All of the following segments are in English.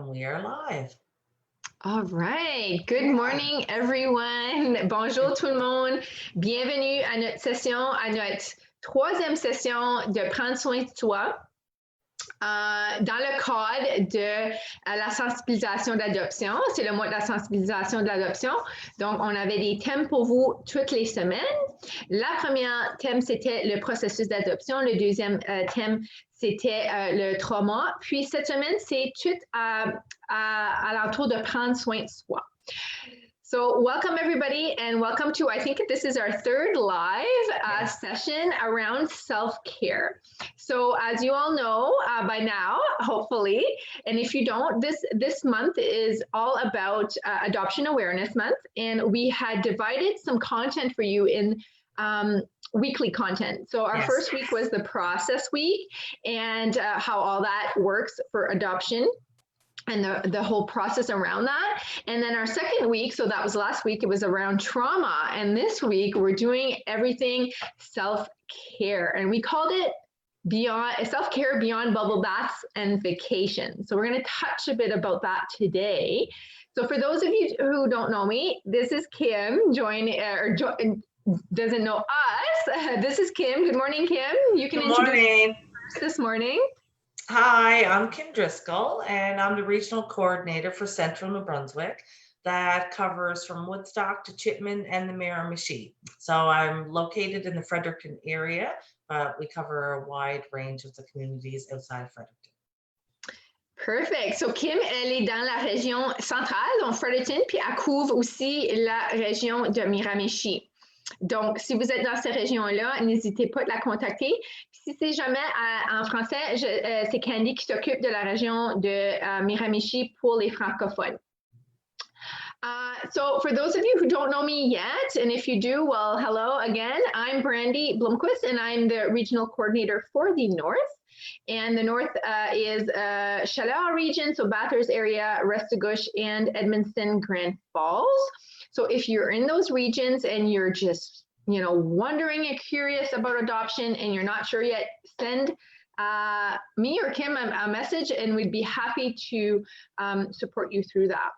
and we are live. All right. Good morning, everyone. Bonjour tout le monde. Bienvenue à notre session, à notre troisième session de prendre soin de toi. Dans le cadre de la sensibilisation d'adoption, c'est le mois de la sensibilisation de l'adoption. Donc, on avait des thèmes pour vous toutes les semaines. La première thème, c'était le processus d'adoption. Le deuxième thème, c'était le trauma. Puis, cette semaine, c'est tout à l'entour de prendre soin de soi. So welcome everybody and welcome to, I think this is our third live session around self-care. So as you all know by now, hopefully, and if you don't, this month is all about Adoption Awareness Month, and we had divided some content for you in weekly content. So our first week was the process week and how all that works for adoption and the whole process around that. And then our second week, so that was last week, it was around trauma. And this week we're doing everything self-care. And we called it self-care beyond bubble baths and vacation. So we're going to touch a bit about that today. So for those of you who don't know me, this is Kim, doesn't know us. This is Kim. Good morning, Kim. You can introduce yourself this morning. Hi, I'm Kim Driscoll, and I'm the Regional Coordinator for Central New Brunswick that covers from Woodstock to Chipman and the Miramichi. So I'm located in the Fredericton area, but we cover a wide range of the communities outside of Fredericton. Perfect. So Kim, elle est dans la région centrale, donc Fredericton, puis elle couvre aussi la région de Miramichi. Donc, si vous êtes dans ces régions-là, n'hésitez pas à la contacter. Si c'est jamais en français, c'est Candy qui s'occupe de la région de Miramichi pour les francophones. So for those of you who don't know me yet, and if you do, well, hello again. I'm Brandi Blomquist, and I'm the Regional Coordinator for the North. And the North is Chaleur region, so Bathurst area, Restigouche, and Edmundston, Grand Falls. So if you're in those regions and you're just, wondering and curious about adoption and you're not sure yet, send me or Kim a message and we'd be happy to support you through that.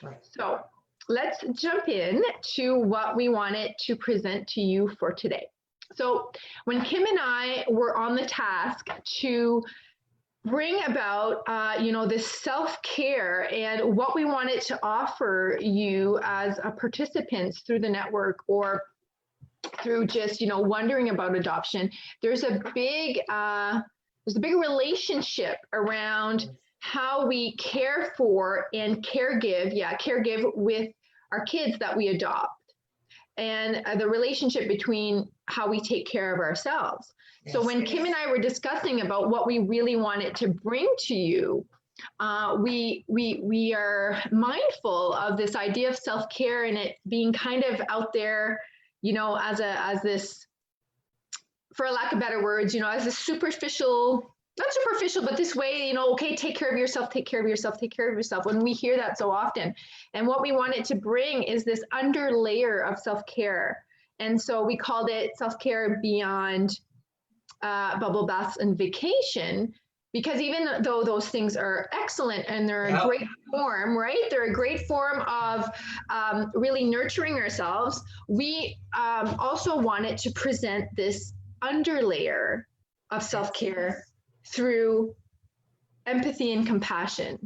Right. So let's jump in to what we wanted to present to you for today. So when Kim and I were on the task to bring about, this self-care and what we wanted to offer you as participants through the network or through just, wondering about adoption, there's a big relationship around how we care for and caregive with our kids that we adopt. And the relationship between how we take care of ourselves. Yes. So when Kim and I were discussing about what we really wanted to bring to you, we are mindful of this idea of self-care and it being kind of out there, as this, for lack of better words, as a superficial, not superficial, but this way, okay, take care of yourself, take care of yourself, take care of yourself. When we hear that so often. And what we wanted to bring is this under layer of self-care. And so we called it self-care beyond bubble baths and vacation, because even though those things are excellent and they're a great form, right? They're a great form of really nurturing ourselves. We also wanted to present this underlayer of self-care through empathy and compassion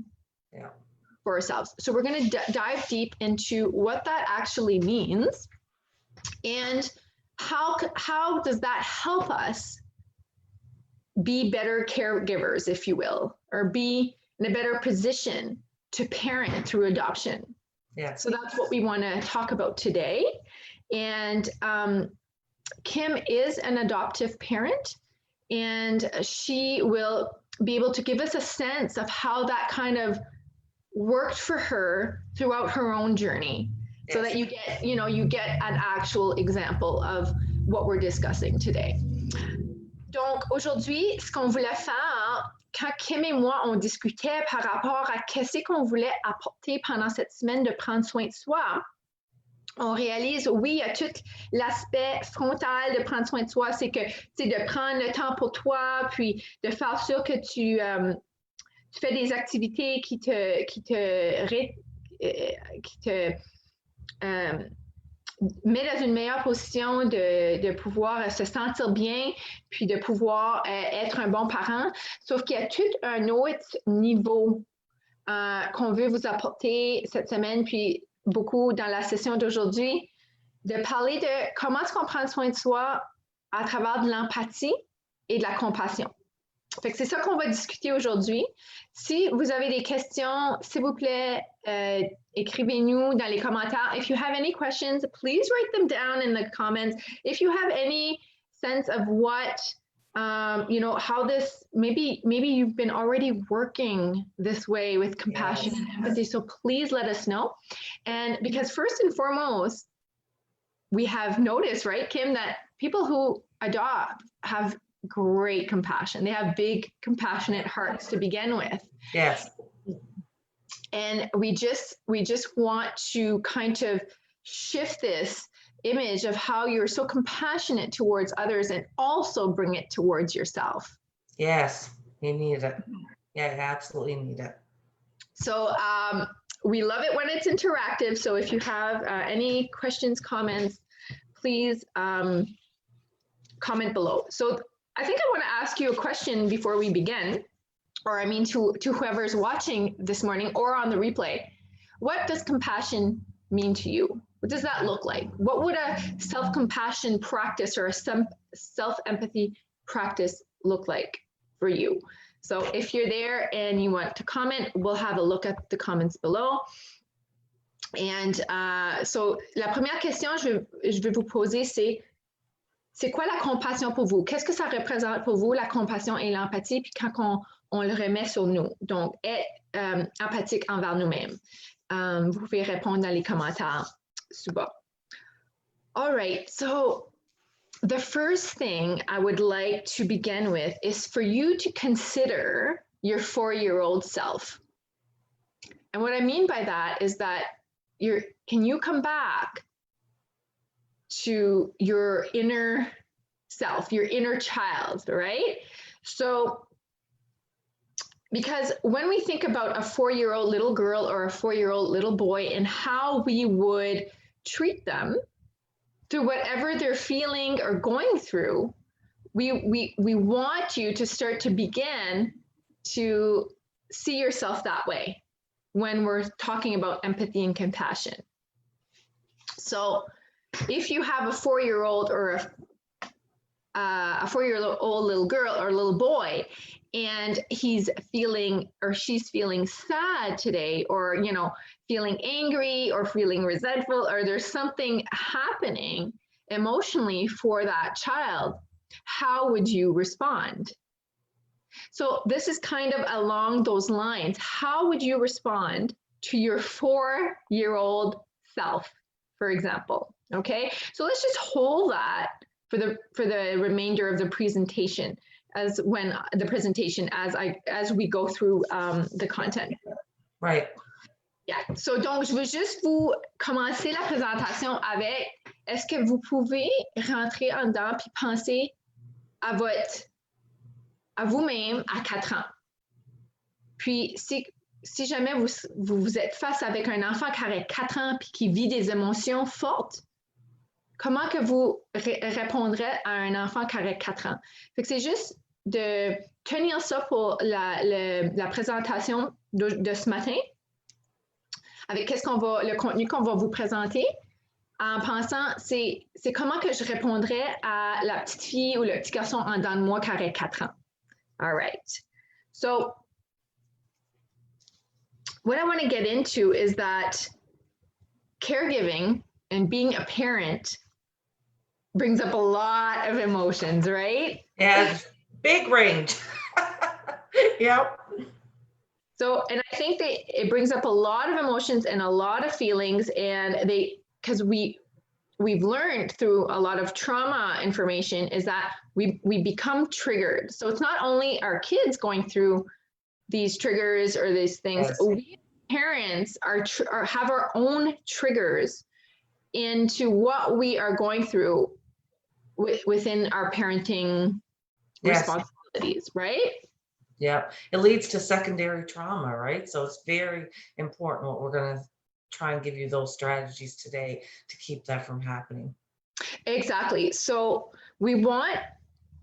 for ourselves. So we're going to dive deep into what that actually means and how does that help us be better caregivers, if you will, or be in a better position to parent through adoption. Yeah. So that's what we want to talk about today. And Kim is an adoptive parent, and she will be able to give us a sense of how that kind of worked for her throughout her own journey. Yes. So that you get an actual example of what we're discussing today. Donc aujourd'hui, ce qu'on voulait faire, quand Kim et moi on discutait par rapport à qu'est-ce qu'on voulait apporter pendant cette semaine de prendre soin de soi, on réalise, oui, il y a tout l'aspect frontal de prendre soin de soi, c'est de prendre le temps pour toi, puis de faire sûr que tu fais des activités qui te met dans une meilleure position de pouvoir se sentir bien, puis de pouvoir être un bon parent. Sauf qu'il y a tout un autre niveau qu'on veut vous apporter cette semaine, puis beaucoup dans la session d'aujourd'hui, de parler de comment est-ce qu'on prend soin de soi à travers de l'empathie et de la compassion. Fait que c'est ça qu'on va discuter aujourd'hui. Si vous avez des questions, s'il vous plaît, écrivez-nous dans les commentaires. If you have any questions, please write them down in the comments. If you have any sense of what, how this, maybe you've been already working this way with compassion and empathy, so please let us know. And because first and foremost, we have noticed, right, Kim, that people who adopt have great compassion. They have big, compassionate hearts to begin with. Yes. And we just want to kind of shift this image of how you're so compassionate towards others and also bring it towards yourself. Yes, you need it. Yeah, absolutely need it. So we love it when it's interactive. So if you have any questions, comments, please comment below. So I think I want to ask you a question before we begin, or I mean to whoever's watching this morning or on the replay. What does compassion mean to you? What does that look like? What would a self-compassion practice or a self-empathy practice look like for you? So if you're there and you want to comment, we'll have a look at the comments below. And so la première question je vais vous poser, c'est quoi la compassion pour vous? Qu'est-ce que ça représente pour vous, la compassion et l'empathie? Puis quand on le remet sur nous, donc être empathique envers nous-mêmes. Vous pouvez répondre dans les commentaires sous-bas. All right, so the first thing I would like to begin with is for you to consider your 4-year-old self. And what I mean by that is that can you come back to your inner self, your inner child, right? So, because when we think about a 4-year-old little girl or a 4-year-old little boy and how we would treat them through whatever they're feeling or going through, we want you to start to begin to see yourself that way when we're talking about empathy and compassion. So if you have a 4-year-old or a 4-year-old little girl or little boy, and he's feeling or she's feeling sad today, or feeling angry or feeling resentful, or there's something happening emotionally for that child, how would you respond? So this is kind of along those lines. How would you respond to your 4-year-old self, for example? Okay, so let's just hold that for the remainder of the presentation, as we go through the content. Right. Yeah. So donc je veux juste vous commencer la présentation avec, est-ce que vous pouvez rentrer en dedans puis penser à vous-même à 4 ans. Puis si jamais vous êtes face avec un enfant qui a 4 ans puis qui vit des émotions fortes, comment que vous répondrez à un enfant qui a 4 ans? Fait que c'est juste de tenir ça pour la présentation de ce matin, avec le contenu qu'on va vous présenter, en pensant, c'est comment que je répondrais à la petite fille ou le petit garçon en dedans de moi qui a 4 ans. All right. So what I want to get into is that caregiving and being a parent brings up a lot of emotions, right? Yeah, big range. Yep. So, and I think that it brings up a lot of emotions and a lot of feelings, and because we've learned through a lot of trauma information is that we become triggered. So it's not only our kids going through these triggers or these things, yes. We parents have our own triggers into what we are going through within our parenting responsibilities, right? Yeah. It leads to secondary trauma, right? So it's very important what we're going to try and give you those strategies today to keep that from happening. Exactly. So we want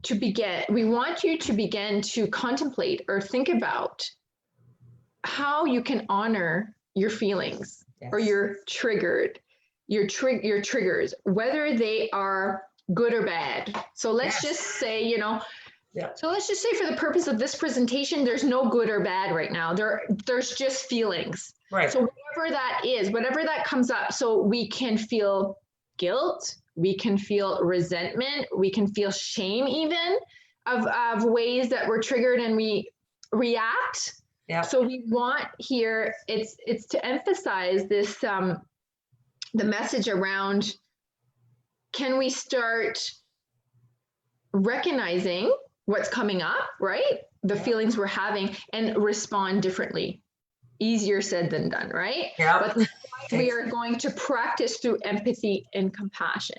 you to begin to contemplate or think about how you can honor your feelings or Yes. your triggers, whether they are good or bad. So let's Yes. just say, you know, Yeah. so let's just say for the purpose of this presentation, there's no good or bad right now. There's just feelings. Right. So whatever that is, whatever that comes up, so we can feel guilt, we can feel resentment, we can feel shame even of ways that we're triggered and we react. Yeah. So we want here, it's to emphasize this the message around, can we start recognizing what's coming up, right? The feelings we're having, and respond differently. Easier said than done, right? Yeah. But we are going to practice through empathy and compassion.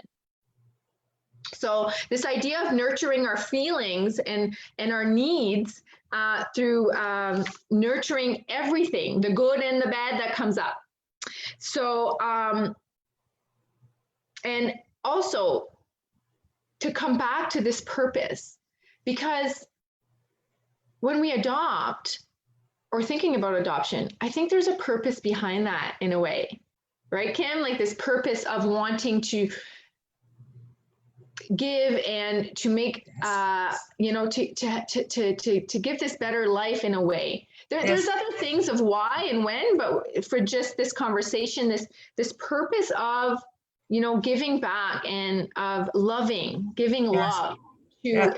So this idea of nurturing our feelings and our needs through nurturing everything, the good and the bad that comes up. So, and also to come back to this purpose, because when we adopt or thinking about adoption, I think there's a purpose behind that in a way, right, Kim? Like this purpose of wanting to give and to make, you know, to give this better life in a way. There's other things of why and when, but for just this conversation, this purpose of, you know, giving back and of giving love to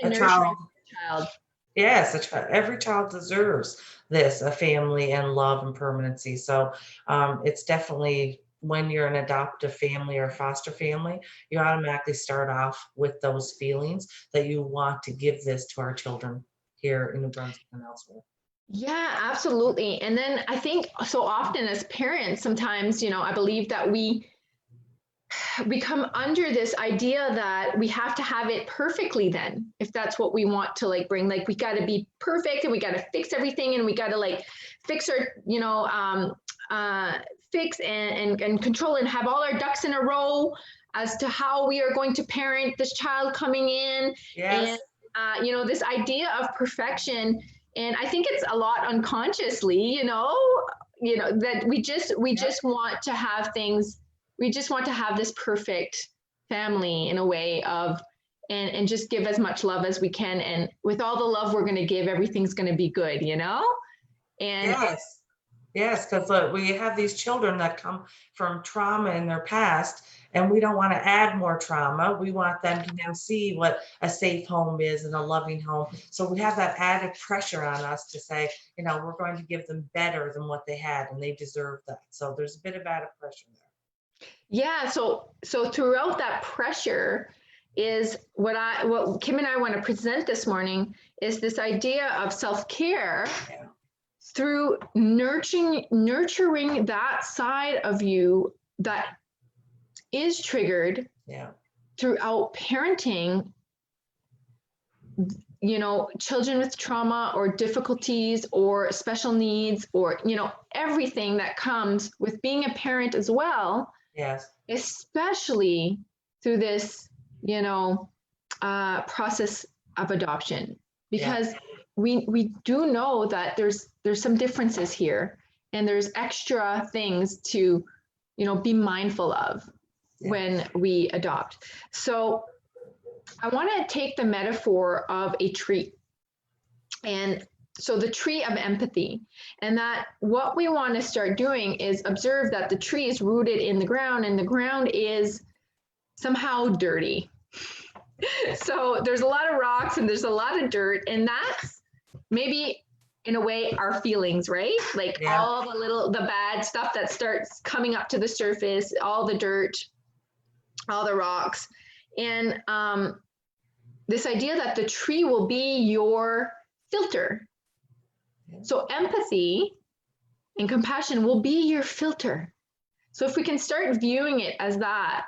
a nurturing child. a child. Yes, every child deserves this, a family and love and permanency. So it's definitely when you're an adoptive family or foster family, you automatically start off with those feelings that you want to give this to our children here in New Brunswick and elsewhere. Yeah, absolutely. And then I think so often as parents, sometimes, you know, I believe that we come under this idea that we have to have it perfectly then, if that's what we want to like bring, like we got to be perfect and we got to fix everything and we got to like fix our, you know, fix and control and have all our ducks in a row as to how we are going to parent this child coming in. Yes. And you know, this idea of perfection, and I think it's a lot unconsciously, you know, that we just want to have things, we just want to have this perfect family in a way of, and just give as much love as we can, and with all the love we're going to give, everything's going to be good, you know. And yes, because we have these children that come from trauma in their past, and we don't want to add more trauma. We want them to now see what a safe home is and a loving home. So we have that added pressure on us to say, you know, we're going to give them better than what they had, and they deserve that. So there's a bit of added pressure there. Yeah, so throughout that pressure is what Kim and I want to present this morning is this idea of self-care through nurturing that side of you that is triggered throughout parenting, you know, children with trauma or difficulties or special needs, or, you know, everything that comes with being a parent as well. Yes. Especially through this, you know, process of adoption, because we do know that there's some differences here, and there's extra things to, you know, be mindful of when we adopt. So I want to take the metaphor of a tree, and so the tree of empathy, and that what we want to start doing is observe that the tree is rooted in the ground, and the ground is somehow dirty. So there's a lot of rocks and there's a lot of dirt, and that's maybe in a way our feelings, right? Like all the bad stuff that starts coming up to the surface, all the dirt, all the rocks. And this idea that the tree will be your filter. So empathy and compassion will be your filter. So if we can start viewing it as that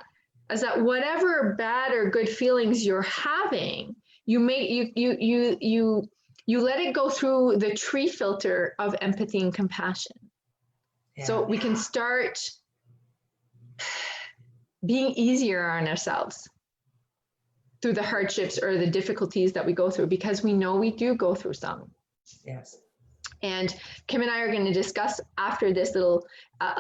whatever bad or good feelings you're having, you you let it go through the tree filter of empathy and compassion. Yeah. So we can start being easier on ourselves through the hardships or the difficulties that we go through, because we know we do go through some. Yes. And Kim and I are going to discuss after this a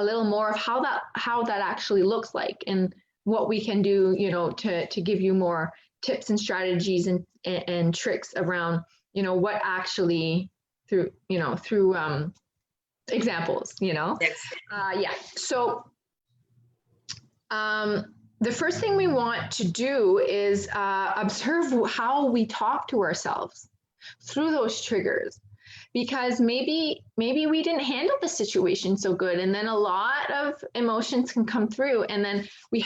little more of how that actually looks like, and what we can do, you know, to give you more tips and strategies and tricks around, you know, what actually through examples, you know. Yes. Yeah. So the first thing we want to do is observe how we talk to ourselves through those triggers, because maybe we didn't handle the situation so good, and then a lot of emotions can come through, and then we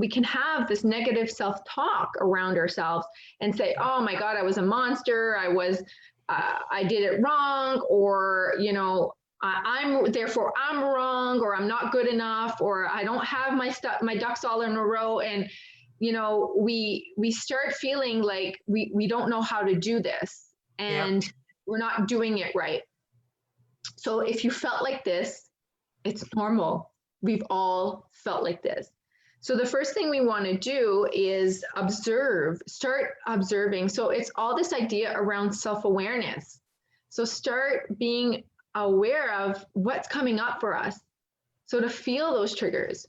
can have this negative self-talk around ourselves and say, oh my God, I was a monster, I did it wrong, or, you know, I'm wrong, or I'm not good enough, or I don't have my ducks all in a row. And, you know, we start feeling like we don't know how to do this, and we're not doing it right. So if you felt like this, it's normal. We've all felt like this. So the first thing we want to do is start observing. So it's all this idea around self-awareness. So start being aware of what's coming up for us. So to feel those triggers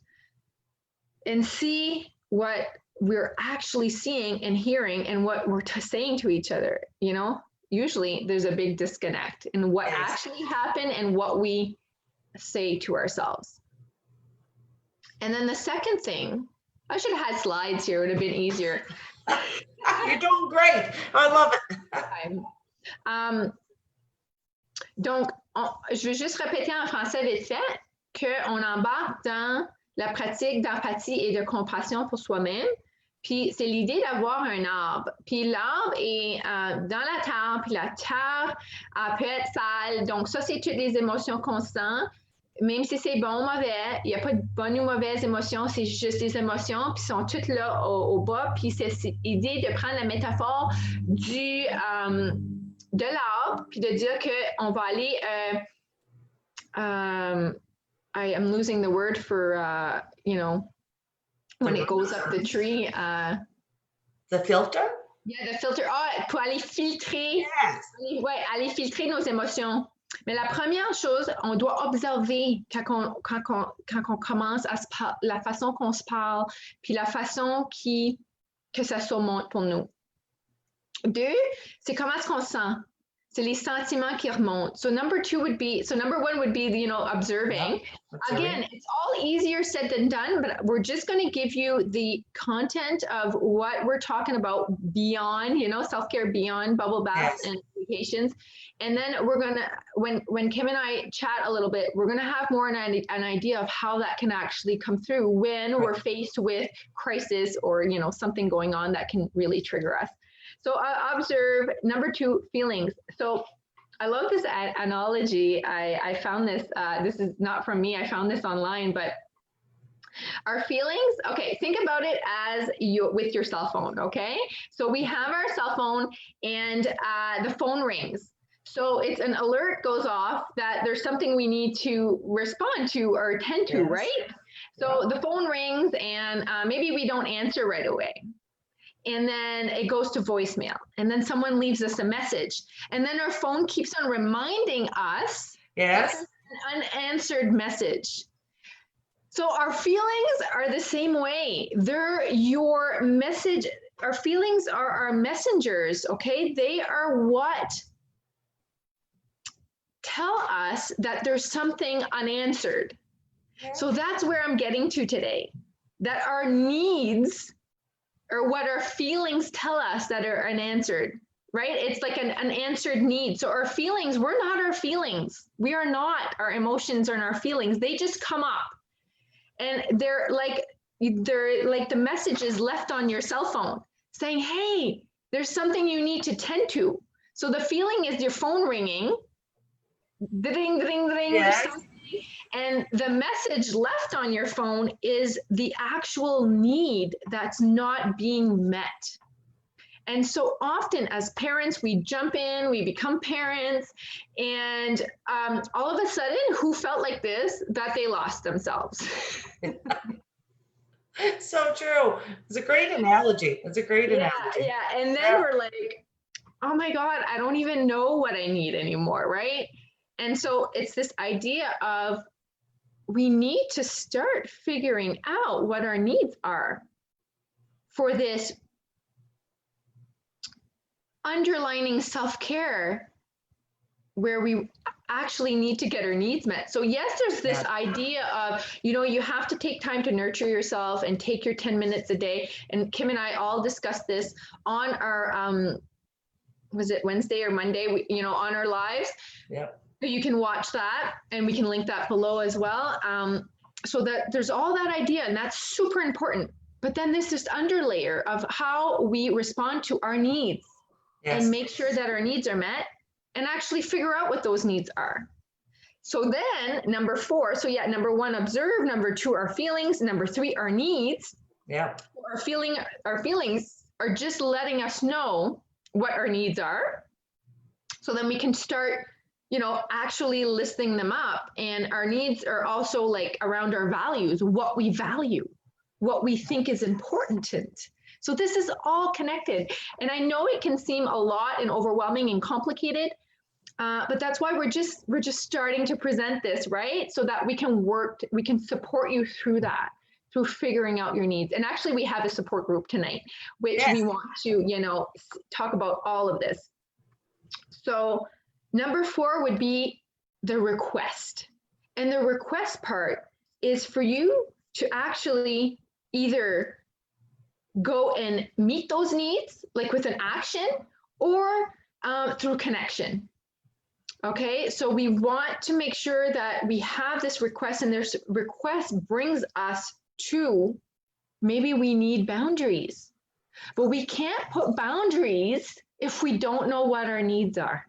and see what we're actually seeing and hearing and what we're saying to each other. You know, usually there's a big disconnect in what actually happened and what we say to ourselves. And then the second thing, I should have had slides here, it would have been easier. You're doing great. I love it. Donc, je vais juste répéter en français vite fait qu'on embarque dans la pratique d'empathie et de compassion pour soi-même. Puis, c'est l'idée d'avoir un arbre. Puis, l'arbre est dans la terre, puis la terre peut être sale. Donc, ça, c'est toutes les émotions constantes. Même si c'est bon ou mauvais, il n'y a pas de bonnes ou mauvaises émotions, c'est juste des émotions, puis sont toutes là au bas. Puis, c'est l'idée de prendre la métaphore de l'arbre, puis de dire qu'on va aller, I am losing the word for, you know, when it goes up the tree. The filter? Yeah, the filter. Pour aller filtrer, aller filtrer nos émotions. Mais la première chose, on doit observer quand on commence à la façon qu'on se parle, puis la façon que ça surmonte pour nous. 2, c'est comment est-ce qu'on se sent. C'est les sentiments qui remontent. So number one would be, you know, observing. Again, it's all easier said than done, but we're just going to give you the content of what we're talking about beyond, you know, self-care beyond bubble baths and vacations. And then we're going to, when Kim and I chat a little bit, we're going to have more an idea of how that can actually come through when we're faced with crisis or, you know, something going on that can really trigger us. So observe. Number 2, feelings. So I love this analogy. I found this, this is not from me, I found this online, but our feelings, okay, think about it as with your cell phone, okay? So we have our cell phone and the phone rings. So it's an alert goes off that there's something we need to respond to or attend to, right? So the phone rings and maybe we don't answer right away. And then it goes to voicemail, and then someone leaves us a message, and then our phone keeps on reminding us that there's an unanswered message. So our feelings are the same way. They're your message. Our feelings are our messengers, okay? They are what tell us that there's something unanswered. So that's where I'm getting to today, that our needs or what our feelings tell us that are unanswered, right? It's like an unanswered need. So our feelings, we're not our feelings. We are not our emotions and our feelings. They just come up. And they're like the messages left on your cell phone saying, hey, there's something you need to tend to. So the feeling is your phone ringing, ding, ding, ding, yes. And the message left on your phone is the actual need that's not being met. And so often as parents, we jump in, we become parents, and all of a sudden, who felt like this? That they lost themselves. So true. It's a great analogy. It's a great analogy. Yeah. And then Yeah. we're like, oh my God, I don't even know what I need anymore, right? And so it's this idea of we need to start figuring out what our needs are for this underlining self-care where we actually need to get our needs met. So yes, there's this idea of, you have to take time to nurture yourself and take your 10 minutes a day. And Kim and I all discussed this on our, was it Wednesday or Monday, on our lives. Yep. So you can watch that and we can link that below as well. So that there's all that idea, and that's super important. But then there's this underlayer of how we respond to our needs and make sure that our needs are met and actually figure out what those needs are. So then number 4, so yeah, number 1, observe. Number 2, our feelings. Number 3, our needs. Yeah. Our feelings are just letting us know what our needs are. So then we can start, actually listing them up. And our needs are also like around our values, what we value, what we think is important. So this is all connected. And I know it can seem a lot and overwhelming and complicated, but that's why we're just starting to present this, right? So that we can support you through that, through figuring out your needs. And actually we have a support group tonight, which we want to, talk about all of this. So number 4 would be the request. And the request part is for you to actually either go and meet those needs, like with an action, or through connection. Okay, so we want to make sure that we have this request, and this request brings us to maybe we need boundaries, but we can't put boundaries if we don't know what our needs are.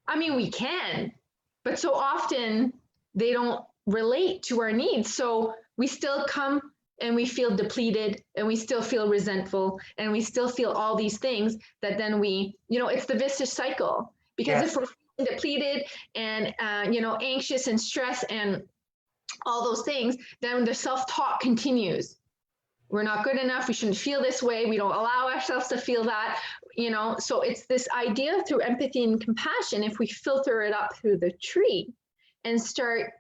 I mean, we can, but so often they don't relate to our needs. So we still come and we feel depleted, and we still feel resentful, and we still feel all these things that then we, it's the vicious cycle. Because if we're depleted and, anxious and stressed and all those things, then the self-talk continues. We're not good enough. We shouldn't feel this way. We don't allow ourselves to feel that, so it's this idea through empathy and compassion. If we filter it up through the tree and start,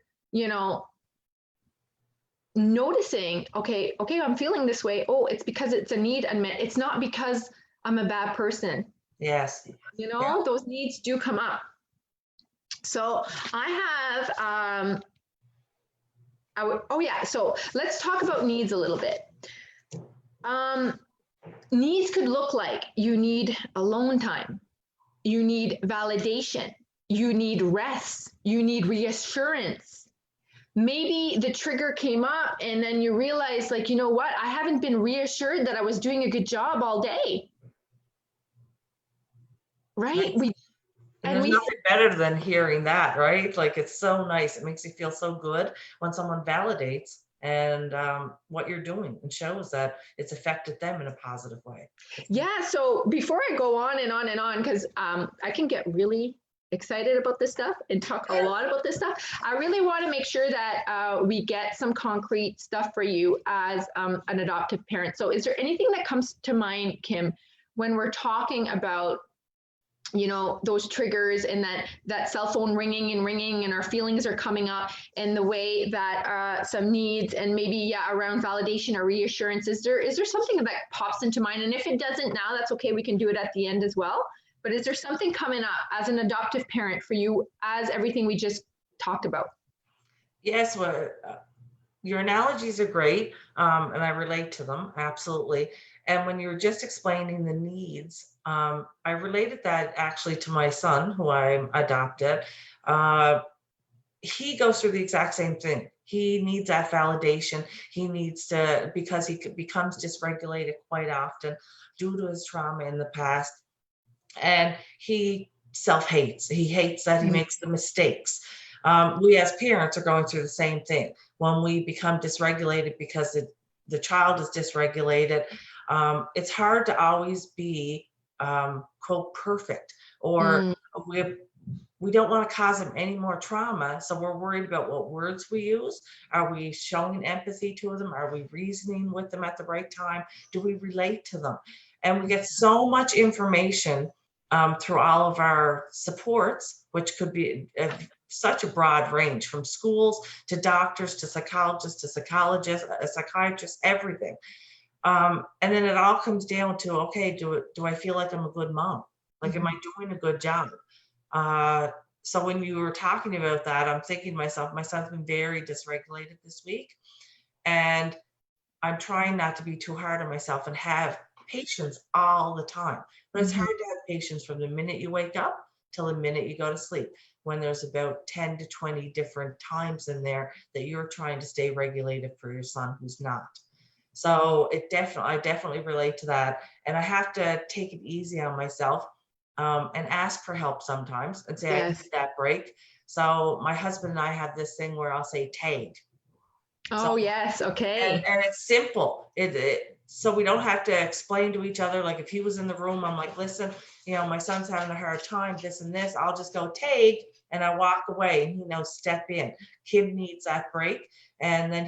noticing, okay, I'm feeling this way. Oh, it's because it's a need unmet. It's not because I'm a bad person. Yes. Those needs do come up. So I have, so let's talk about needs a little bit. Needs could look like you need alone time, you need validation, you need rest, you need reassurance. Maybe the trigger came up and then you realize, like, you know what, I haven't been reassured that I was doing a good job all day. Right? And there's nothing better than hearing that, right? Like, it's so nice. It makes you feel so good when someone validates and what you're doing and shows that it's affected them in a positive way. Yeah. So before I go on and on and on, because I can get really excited about this stuff and talk a lot about this stuff, I really want to make sure that we get some concrete stuff for you as an adoptive parent. So is there anything that comes to mind, Kim, when we're talking about those triggers and that cell phone ringing and our feelings are coming up, and the way that some needs and maybe around validation or reassurance, is there something that pops into mind? And if it doesn't now, that's okay, we can do it at the end as well. But is there something coming up as an adoptive parent for you as everything we just talked about? Yes, well, your analogies are great, and I relate to them, absolutely. And when you were just explaining the needs, I related that actually to my son, who I adopted. He goes through the exact same thing. He needs that validation. He needs to, because he becomes dysregulated quite often due to his trauma in the past. And he self-hates. He hates that he makes the mistakes. We as parents are going through the same thing. When we become dysregulated because the child is dysregulated, It's hard to always be quote perfect, or Mm, we don't want to cause them any more trauma. So we're worried about what words we use. Are we showing empathy to them? Are we reasoning with them at the right time? Do we relate to them? And we get so much information through all of our supports, which could be such a broad range, from schools to doctors to psychologists to psychologists, psychiatrists, everything. And then it all comes down to, okay, do I feel like I'm a good mom? Like, am I doing a good job? So when you were talking about that, I'm thinking to myself, my son's been very dysregulated this week, and I'm trying not to be too hard on myself and have patience all the time. But it's mhm. hard to have patience from the minute you wake up till the minute you go to sleep, when there's about 10 to 20 different times in there that you're trying to stay regulated for your son who's not. So I definitely relate to that. And I have to take it easy on myself, and ask for help sometimes and say, I Yes. need that break. So my husband and I have this thing where I'll say tag. So, Oh, yes. Okay. and it's simple. So we don't have to explain to each other. Like, if he was in the room, I'm like, listen, my son's having a hard time, this and this. I'll just go take, and I walk away, and he knows, step in. Kim needs that break, and then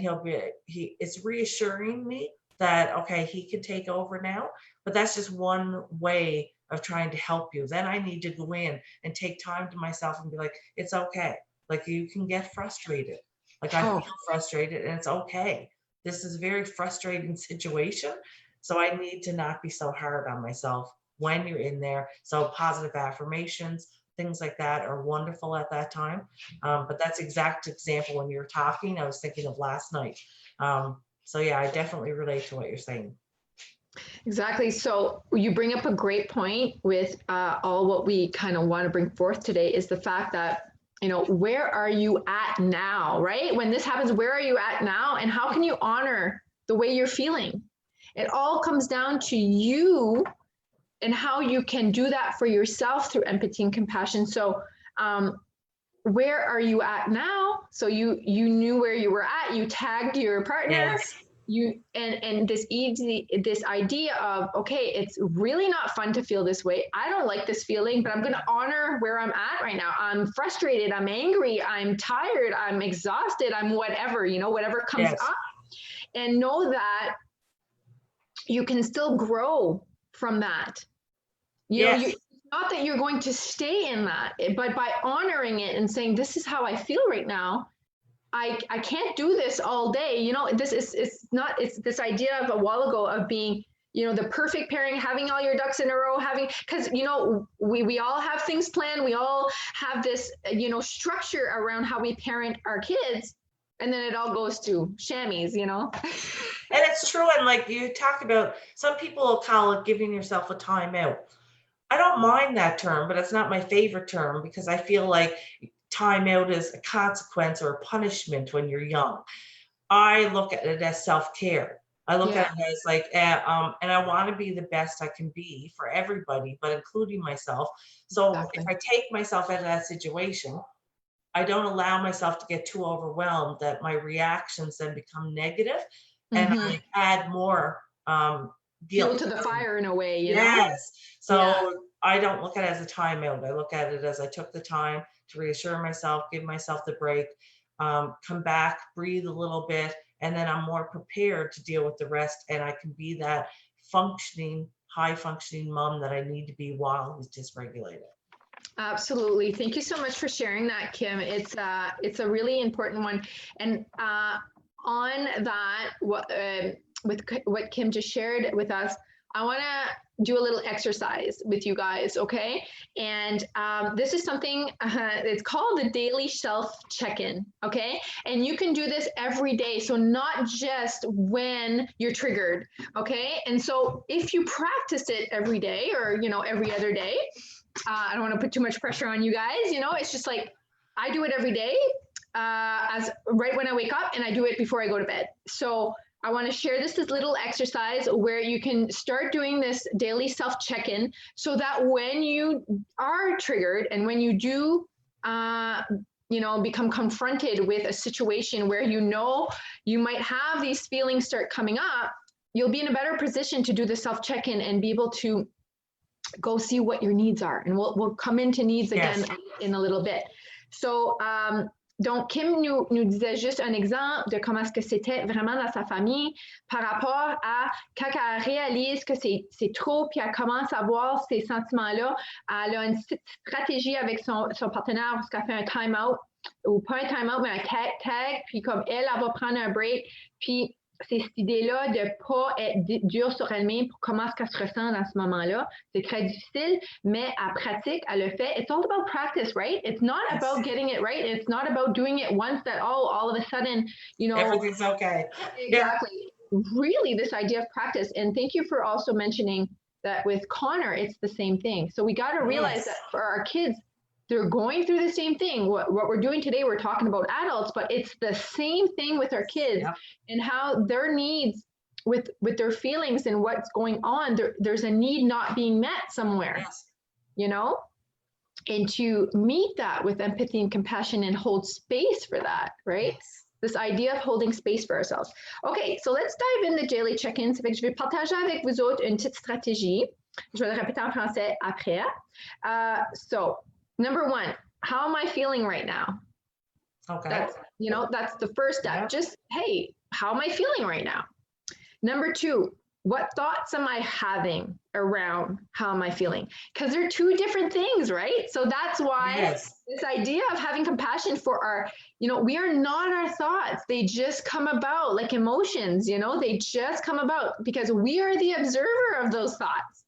it's reassuring me that, okay, he can take over now. But that's just one way of trying to help you. Then I need to go in and take time to myself and be like, it's okay. Like, you can get frustrated. Like, I Oh, feel frustrated, and it's okay. This is a very frustrating situation. So I need to not be so hard on myself when you're in there. So positive affirmations, things like that are wonderful at that time. But that's exact example when you were talking, I was thinking of last night. So yeah, I definitely relate to what you're saying. exactly. So you bring up a great point with all what we kind of want to bring forth today is the fact that, where are you at now, right? When this happens, where are you at now? And how can you honor the way you're feeling? It all comes down to you and how you can do that for yourself through empathy and compassion. So, where are you at now? So you knew where you were at. You tagged your partner. Yes. And this idea of, okay, it's really not fun to feel this way. I don't like this feeling, but I'm going to honor where I'm at right now. I'm frustrated, I'm angry, I'm tired, I'm exhausted, I'm whatever, whatever comes Yes. up, and know that you can still grow from that. Yes. Not that you're going to stay in that, but by honoring it and saying, this is how I feel right now. I can't do this all day. It's this idea of a while ago of being, the perfect pairing, having all your ducks in a row, because, we all have things planned. We all have this, structure around how we parent our kids. And then it all goes to shammies. And it's true. And like you talk about, some people will call it giving yourself a timeout. I don't mind that term, but it's not my favorite term, because I feel like timeout is a consequence or a punishment when you're young. I look at it as self-care. I look Yeah, at it as like, and I want to be the best I can be for everybody, but including myself. So if exactly. I take myself out of that situation, I don't allow myself to get too overwhelmed that my reactions then become negative, and Mm-hmm. I add more Fuel guilt. to the fire in a way, Yes. Yeah. So I don't look at it as a timeout. I look at it as I took the time to reassure myself, give myself the break, come back, breathe a little bit, and then I'm more prepared to deal with the rest. And I can be that functioning, high functioning mom that I need to be while he's dysregulated. Absolutely. Thank you so much for sharing that, Kim. It's a really important one. And on that, with what Kim just shared with us, I want to do a little exercise with you guys, okay? And this is something, it's called the daily self check-in, okay? And you can do this every day, so not just when you're triggered, okay? And so if you practice it every day, or every other day, I don't want to put too much pressure on you guys. It's just like I do it every day, as right when I wake up, and I do it before I go to bed. So I want to share this little exercise where you can start doing this daily self check-in, so that when you are triggered and when you do, become confronted with a situation where you might have these feelings start coming up, you'll be in a better position to do the self-check-in and be able to go see what your needs are. And we'll come into needs again in a little bit. So, donc, Kim nous disait juste un exemple de comment est-ce que c'était vraiment dans sa famille par rapport à quand elle réalise que c'est trop, puis elle commence à voir ces sentiments-là. Elle a une petite stratégie avec son partenaire parce qu'elle fait un time-out, ou pas un time-out, mais un tag, puis comme elle va prendre un break, puis c'est cette idée-là de ne pas être dure sur elle-même pour comment est-ce qu'elle se ressent dans ce moment-là. C'est très difficile, mais à pratique, elle le fait. It's all about practice, right? It's not about getting it right. It's not about doing it once that, all of a sudden, everything's okay. Exactly. Yeah. Really, this idea of practice. And thank you for also mentioning that with Connor, it's the same thing. So we got to realize that for our kids, they're going through the same thing. What we're doing today, we're talking about adults, but it's the same thing with our kids and how their needs with their feelings and what's going on. There's a need not being met somewhere, and to meet that with empathy and compassion and hold space for that, right? Yes. This idea of holding space for ourselves. Okay, so let's dive in the daily check-in. Ça fait que je vais partager avec vous autres une petite stratégie. Je vais le répéter en français après. So, number one, how am I feeling right now? Okay. That's the first step. Yeah. Just, hey, how am I feeling right now? Number two, what thoughts am I having around how am I feeling? Because they're two different things, right? So that's why this idea of having compassion for our, we are not our thoughts. They just come about like emotions, they just come about because we are the observer of those thoughts.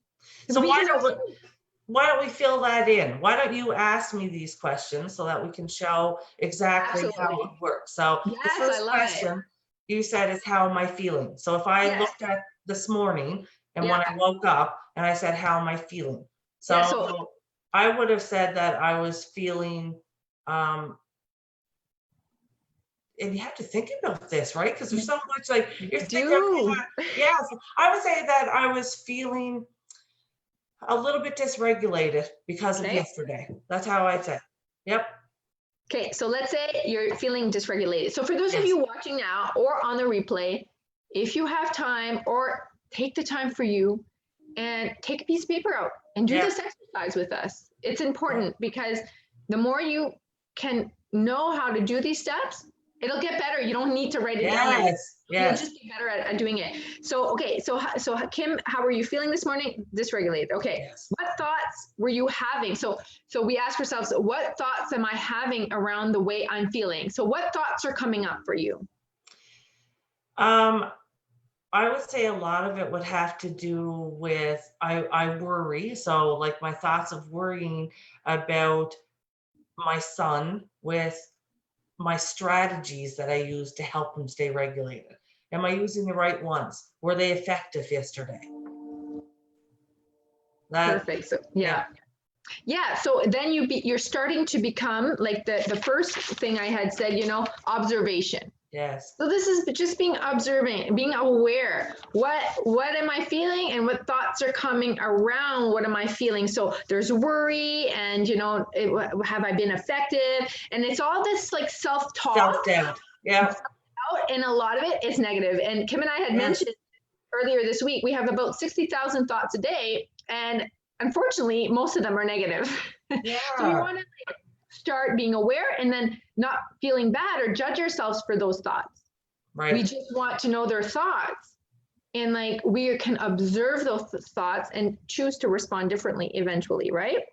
So why don't we fill that in? Why don't you ask me these questions so that we can show exactly how it works? So the first question you said is, how am I feeling? So if I looked at this morning and when I woke up and I said, how am I feeling? So I would have said that I was feeling, and you have to think about this, right? Because there's so much like you're thinking, I would say that I was feeling a little bit dysregulated because of yesterday. That's how I'd say. Yep. Okay, so let's say you're feeling dysregulated. So for those of you watching now or on the replay, if you have time, or take the time for you and take a piece of paper out and do this exercise with us. It's important because the more you can know how to do these steps, it'll get better. You don't need to write it down. You'll just get better at doing it. So, okay. So Kim, how were you feeling this morning? Dysregulated. Okay. What thoughts were you having? So we ask ourselves, what thoughts am I having around the way I'm feeling? So what thoughts are coming up for you? I would say a lot of it would have to do with, I worry. So like my thoughts of worrying about my son with my strategies that I use to help him stay regulated. Am I using the right ones? Were they effective yesterday? Perfect. So so then you're starting to become like the first thing I had said, observation. Yes. So this is just being observant, being aware. What am I feeling and what thoughts are coming around? What am I feeling? So there's worry and, have I been effective? And it's all this like self-talk. Self-doubt. Yeah. And a lot of it is negative. And Kim and I had mentioned earlier this week, we have about 60,000 thoughts a day. And unfortunately, most of them are negative. Yeah. So we want to start being aware and then not feeling bad or judge ourselves for those thoughts. Right. We just want to know their thoughts and like we can observe those thoughts and choose to respond differently eventually, right?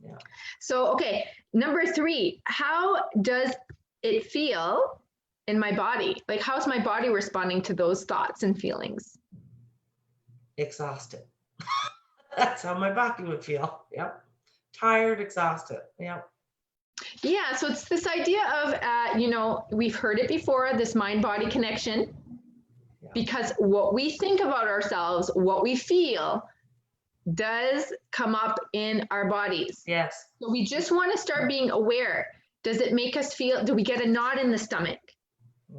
Yeah. So, okay, number 3, how does it feel in my body? Like, how's my body responding to those thoughts and feelings? Exhausted. That's how my body would feel. Yep. Tired, exhausted. Yep. Yeah, so it's this idea of, we've heard it before, this mind-body connection, because what we think about ourselves, what we feel, does come up in our bodies. Yes. So we just want to start being aware. Does it make us feel, do we get a knot in the stomach?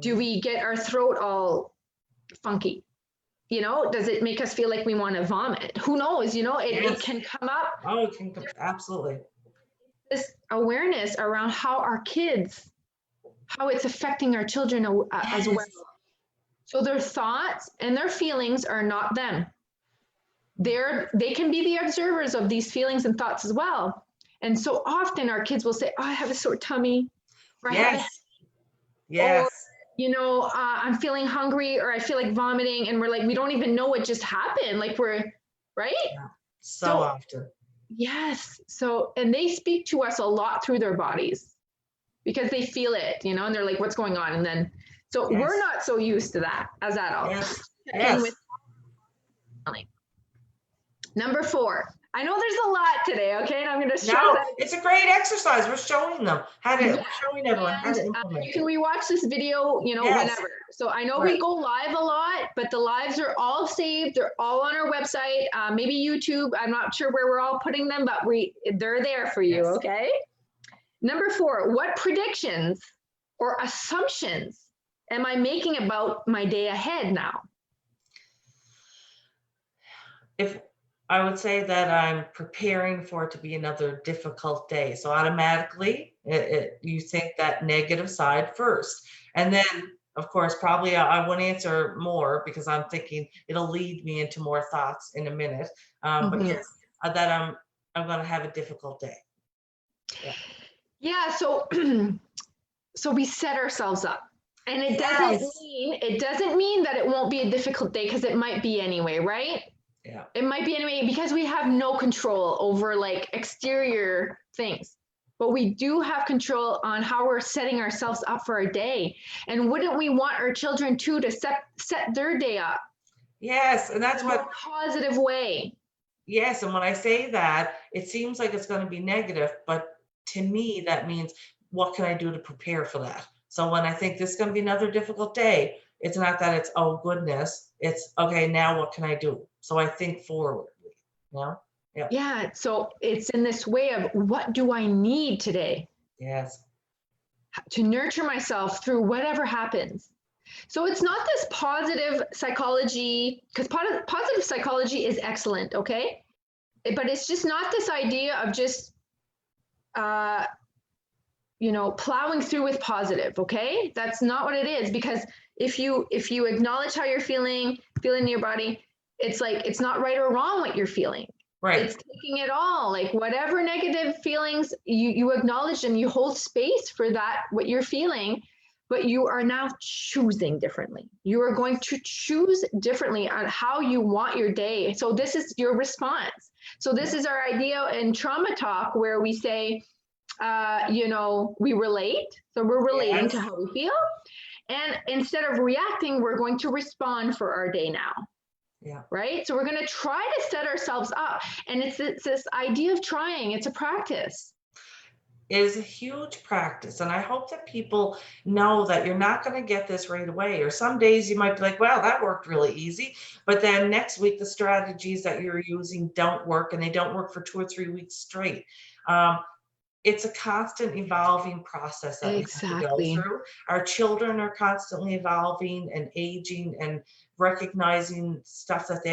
Do we get our throat all funky? Does it make us feel like we want to vomit? Who knows? It can come up. Oh, it can come, absolutely. This awareness around how our kids, how it's affecting our children as well. So their thoughts and their feelings are not them. They can be the observers of these feelings and thoughts as well. And so often our kids will say, oh, I have a sore tummy, or I have a, Yes. or, Yes. I'm feeling hungry, or I feel like vomiting. And we're like, we don't even know what just happened. Like right? Yeah. So often. Yes. So, and they speak to us a lot through their bodies because they feel it, and they're like, what's going on? And then, so Yes. we're not so used to that as adults. Yes. Checking Yes. with Number 4. I know there's a lot today, okay? And I'm going to stress No, that. it's a great exercise. We're showing them how to, we're showing everyone how to And implement you can it. rewatch this video, Yes. whenever. So I know we go live a lot, but the lives are all saved. They're all on our website, maybe YouTube. I'm not sure where we're all putting them, but they're there for you, Yes. okay? Number 4, what predictions or assumptions am I making about my day ahead now? If I would say that I'm preparing for it to be another difficult day. So automatically you think that negative side first. And then, of course, probably I won't answer more because I'm thinking it'll lead me into more thoughts in a minute. But yes, that I'm going to have a difficult day. Yeah. So, so we set ourselves up. And it doesn't mean that it won't be a difficult day, because it might be anyway, right? Yeah. It might be anyway, because we have no control over like exterior things, but we do have control on how we're setting ourselves up for our day. And wouldn't we want our children too to set their day up? Yes, and that's what positive way. Yes, and when I say that, it seems like it's going to be negative, but to me that means what can I do to prepare for that? So when I think this is going to be another difficult day, it's not that it's, oh goodness, it's okay, now what can I do? So I think forward, Yeah. Yeah. So it's in this way of, what do I need today? Yes. To nurture myself through whatever happens. So it's not this positive psychology, because positive psychology is excellent, okay? But it's just not this idea of just, plowing through with positive, okay? That's not what it is. Because if you acknowledge how you're feeling in your body, it's like, it's not right or wrong what you're feeling. Right. It's taking it all, like whatever negative feelings, you acknowledge them, you hold space for that, what you're feeling, but you are now choosing differently. You are going to choose differently on how you want your day. So this is your response. So this is our idea in trauma talk, where we say, we relate. So we're relating to how we feel. And instead of reacting, we're going to respond for our day now. Yeah. Right. So we're going to try to set ourselves up. And it's this idea of trying. It's a practice. It is a huge practice. And I hope that people know that you're not going to get this right away. Or some days you might be like, wow, that worked really easy. But then next week, the strategies that you're using don't work, and they don't work for 2 or 3 weeks straight. It's a constant evolving process that we have to go through. Our children are constantly evolving and aging and recognizing stuff that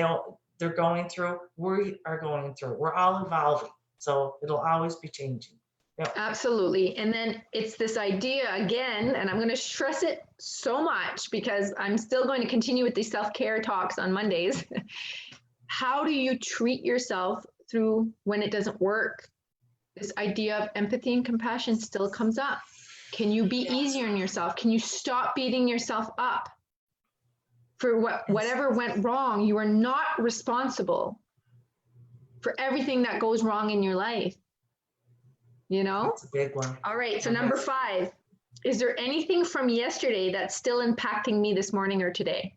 they're going through. We are going through. We're all evolving. So it'll always be changing. Yep. Absolutely. And then it's this idea again, and I'm going to stress it so much because I'm still going to continue with these self-care talks on Mondays. How do you treat yourself through when it doesn't work? This idea of empathy and compassion still comes up. Can you be easier on yourself? Can you stop beating yourself up for whatever went wrong? You are not responsible for everything that goes wrong in your life. That's a big one. All right. So number 5, is there anything from yesterday that's still impacting me this morning or today?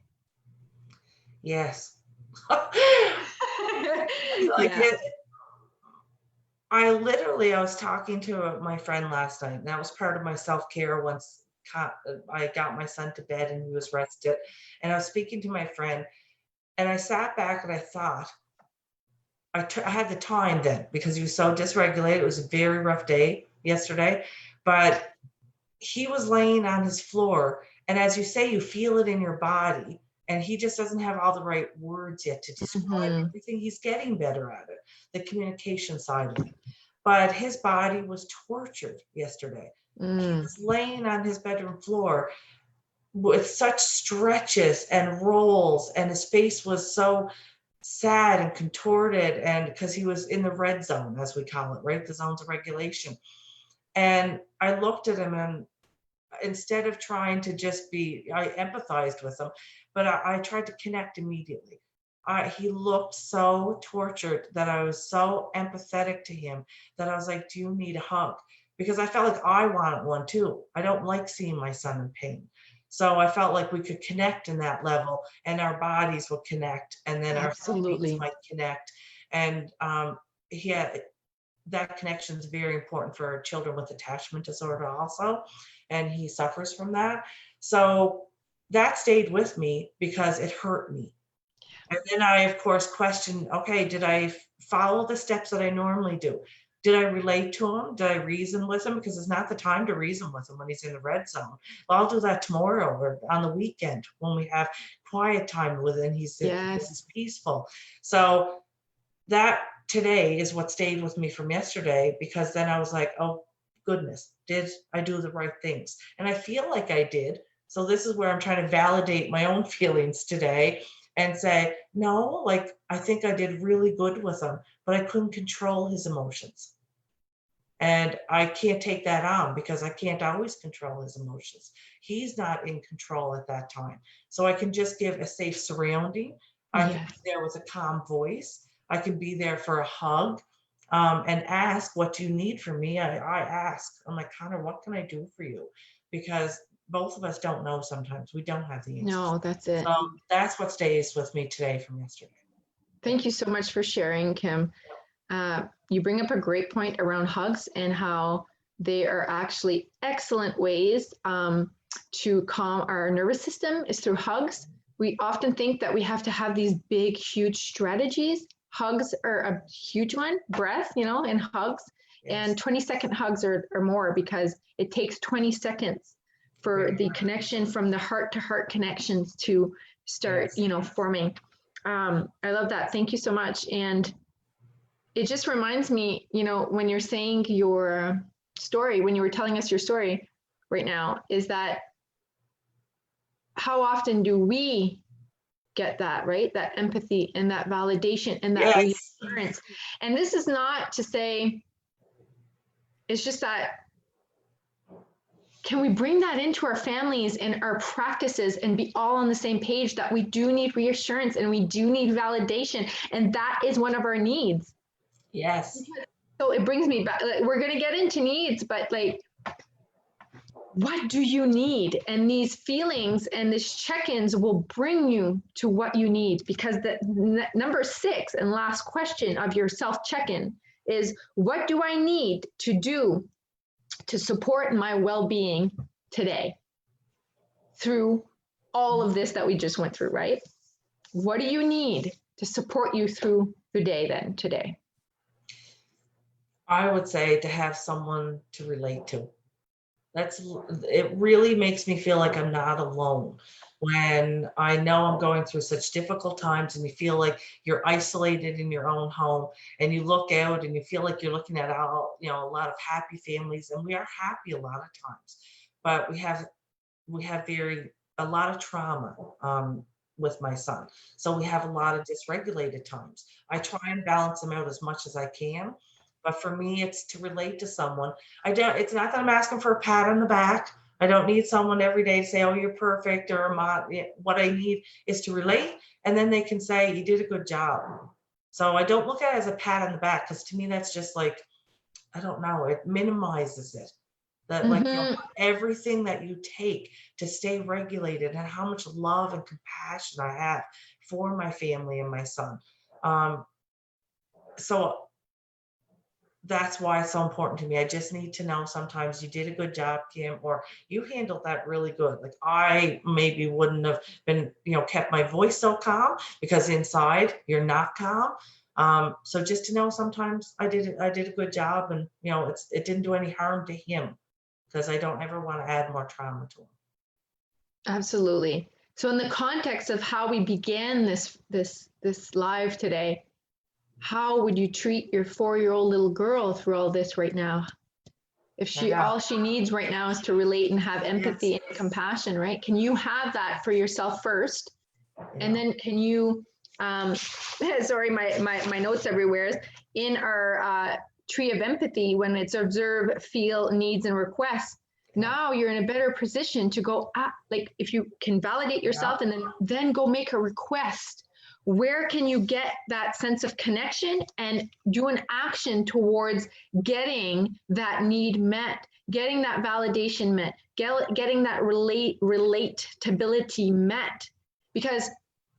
Yes. I was talking to my friend last night, and that was part of my self-care once I got my son to bed and he was rested. And I was speaking to my friend, and I sat back and I thought, I had the time then because he was so dysregulated. It was a very rough day yesterday, but he was laying on his floor. And as you say, you feel it in your body. And he just doesn't have all the right words yet to describe everything. He's getting better at it, the communication side of it. But his body was tortured yesterday. He was laying on his bedroom floor, with such stretches and rolls, and his face was so sad and contorted, and because he was in the red zone, as we call it, right? The zones of regulation. And I looked at him, and instead of trying to just be, I empathized with him, but I tried to connect immediately. He looked so tortured that I was so empathetic to him that I was like, do you need a hug? Because I felt like I wanted one too. I don't like seeing my son in pain. So I felt like we could connect in that level, and our bodies would connect, and then our heartbeats Absolutely. might connect. And he had, that connection is very important for children with attachment disorder also, and he suffers from that. So that stayed with me because it hurt me. And then I, of course, questioned, okay, did I follow the steps that I normally do? Did I relate to him? Did I reason with him? Because it's not the time to reason with him when he's in the red zone. Well, I'll do that tomorrow or on the weekend when we have quiet time with him. Yes. He's peaceful. So that today is what stayed with me from yesterday, because then I was like, oh goodness, did I do the right things? And I feel like I did. So this is where I'm trying to validate my own feelings today and say, no, like I think I did really good with him, but I couldn't control his emotions. And I can't take that on because I can't always control his emotions. He's not in control at that time. So I can just give a safe surrounding. I can be Yes. there with a calm voice. I can be there for a hug, and ask, what do you need from me? I ask, I'm like, Connor, what can I do for you? Because both of us don't know sometimes. We don't have the answers. No, that's it. So that's what stays with me today from yesterday. Thank you so much for sharing, Kim. You bring up a great point around hugs and how they are actually excellent ways to calm our nervous system is through hugs. We often think that we have to have these big, huge strategies. Hugs are a huge one, breath, and hugs. Yes. And 20-second hugs are more, because it takes 20 seconds for Very the much. connection from the heart to heart connections to start, Yes. forming. I love that. Thank you so much. And it just reminds me, when you're saying your story, when you were telling us your story right now, is that how often do we get that, right? That empathy and that validation and that Yes. reassurance. And this is not to say, it's just that, can we bring that into our families and our practices and be all on the same page that we do need reassurance and we do need validation, and that is one of our needs. Yes. So it brings me back, we're going to get into needs, but what do you need? And these feelings and these check-ins will bring you to what you need, because the number 6 and last question of your self check-in is, what do I need to do to support my well-being today through all of this that we just went through, right? What do you need to support you through the day then today? I would say to have someone to relate to. It really makes me feel like I'm not alone when I know I'm going through such difficult times, and you feel like you're isolated in your own home, and you look out and you feel like you're looking at all, a lot of happy families, and we are happy a lot of times, but we have a lot of trauma with my son. So we have a lot of dysregulated times. I try and balance them out as much as I can. But for me, it's to relate to someone. It's not that I'm asking for a pat on the back. I don't need someone every day to say, oh, you're perfect, or what I need is to relate. And then they can say, you did a good job. So I don't look at it as a pat on the back, because to me, that's just like, I don't know, it minimizes it. That everything that you take to stay regulated, and how much love and compassion I have for my family and my son. So that's why it's so important to me. I just need to know sometimes, you did a good job, Kim, or you handled that really good. Like I maybe wouldn't have been, kept my voice so calm, because inside you're not calm. So just to know sometimes I did a good job, and it didn't do any harm to him, because I don't ever want to add more trauma to him. Absolutely. So in the context of how we began this live today, how would you treat your 4-year-old little girl through all this right now? If Yeah. all she needs right now is to relate and have empathy Yes. and compassion, right? Can you have that for yourself first? And then can you, sorry, my notes everywhere. In our tree of empathy, when it's observe, feel, needs, and requests, now you're in a better position to go, like if you can validate yourself and then go make a request. Where can you get that sense of connection and do an action towards getting that need met, getting that validation met, getting that relatability met? Because